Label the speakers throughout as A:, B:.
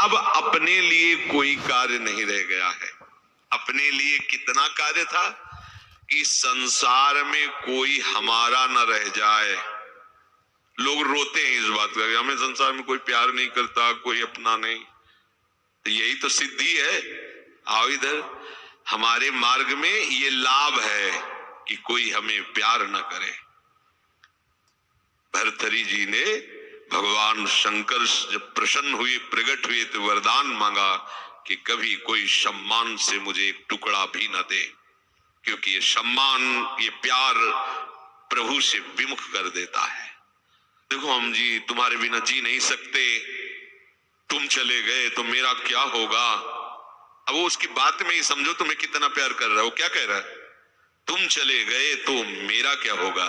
A: अब अपने लिए कोई कार्य नहीं रह गया है। अपने लिए कितना कार्य था कि संसार में कोई हमारा न रह जाए। लोग रोते हैं इस बात का, हमें संसार में कोई प्यार नहीं करता, कोई अपना नहीं। तो यही तो सिद्धि है। आओ इधर, हमारे मार्ग में ये लाभ है कि कोई हमें प्यार न करे। भर्तृहरि जी ने भगवान शंकर जब प्रसन्न हुए, प्रकट हुए, तो वरदान मांगा कि कभी कोई सम्मान से मुझे एक टुकड़ा भी न दे, क्योंकि ये सम्मान, ये प्यार प्रभु से विमुख कर देता है। देखो हम जी तुम्हारे बिना जी नहीं सकते, तुम चले गए तो मेरा क्या होगा। अब वो उसकी बात में ही समझो तुम्हें कितना प्यार कर रहा है। वो क्या कह रहा है? तुम चले गए तो मेरा क्या होगा।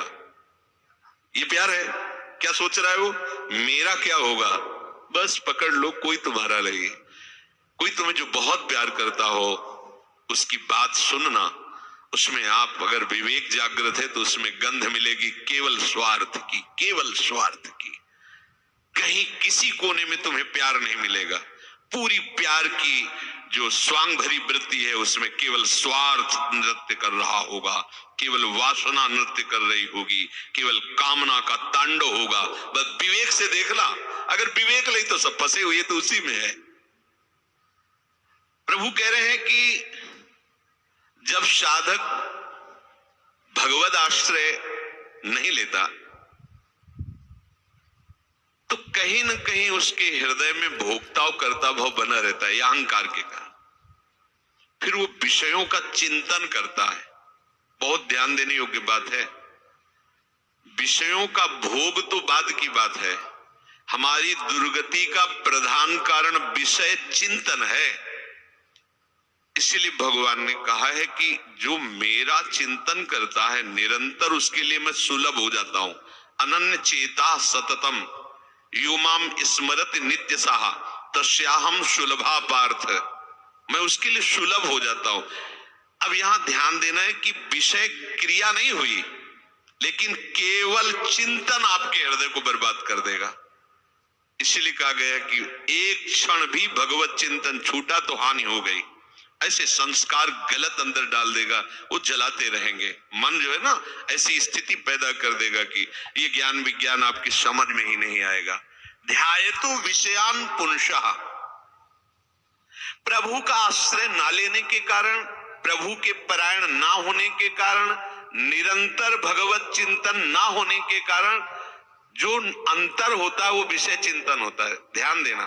A: ये प्यार है। क्या सोच रहा है वो? मेरा क्या होगा। बस पकड़ लो, कोई तुम्हारा नहीं। कोई तुम्हें जो बहुत प्यार करता हो उसकी बात सुनना, उसमें आप अगर विवेक जागृत है तो उसमें गंध मिलेगी केवल स्वार्थ की, केवल स्वार्थ की। कहीं किसी कोने में तुम्हें प्यार नहीं मिलेगा। पूरी प्यार की जो स्वांग भरी वृत्ति है उसमें केवल स्वार्थ नृत्य कर रहा होगा, केवल वासना नृत्य कर रही होगी, केवल कामना का तांडव होगा। बस विवेक से देखना, अगर विवेक नहीं तो सब फंसे हुए तो उसी में है। प्रभु कह रहे हैं कि जब साधक भगवद आश्रय नहीं लेता तो कहीं न कहीं उसके हृदय में भोक्ताव करता भाव बना रहता है, अहंकार के कारण। फिर वो विषयों का चिंतन करता है। बहुत ध्यान देने योग्य बात है। विषयों का भोग तो बाद की बात है, हमारी दुर्गति का प्रधान कारण विषय चिंतन है। इसीलिए भगवान ने कहा है कि जो मेरा चिंतन करता है निरंतर, उसके लिए मैं सुलभ हो जाता हूं। अनन्य चेता सततम युमाम स्मरत नित्य साहा तस्याहम सुलभा पार्थ। मैं उसके लिए सुलभ हो जाता हूं। अब यहां ध्यान देना है कि विषय क्रिया नहीं हुई, लेकिन केवल चिंतन आपके हृदय को बर्बाद कर देगा। इसीलिए कहा गया कि एक क्षण भी भगवत चिंतन छूटा तो हानि हो गई। ऐसे संस्कार गलत अंदर डाल देगा, वो जलाते रहेंगे। मन जो है ना, ऐसी स्थिति पैदा कर देगा कि ये ज्ञान विज्ञान आपकी समझ में ही नहीं आएगा। ध्यायतु विषयान पुंसः। प्रभु का आश्रय ना लेने के कारण, प्रभु के परायण ना होने के कारण, निरंतर भगवत चिंतन ना होने के कारण जो अंतर होता है वो विषय चिंतन होता है। ध्यान देना।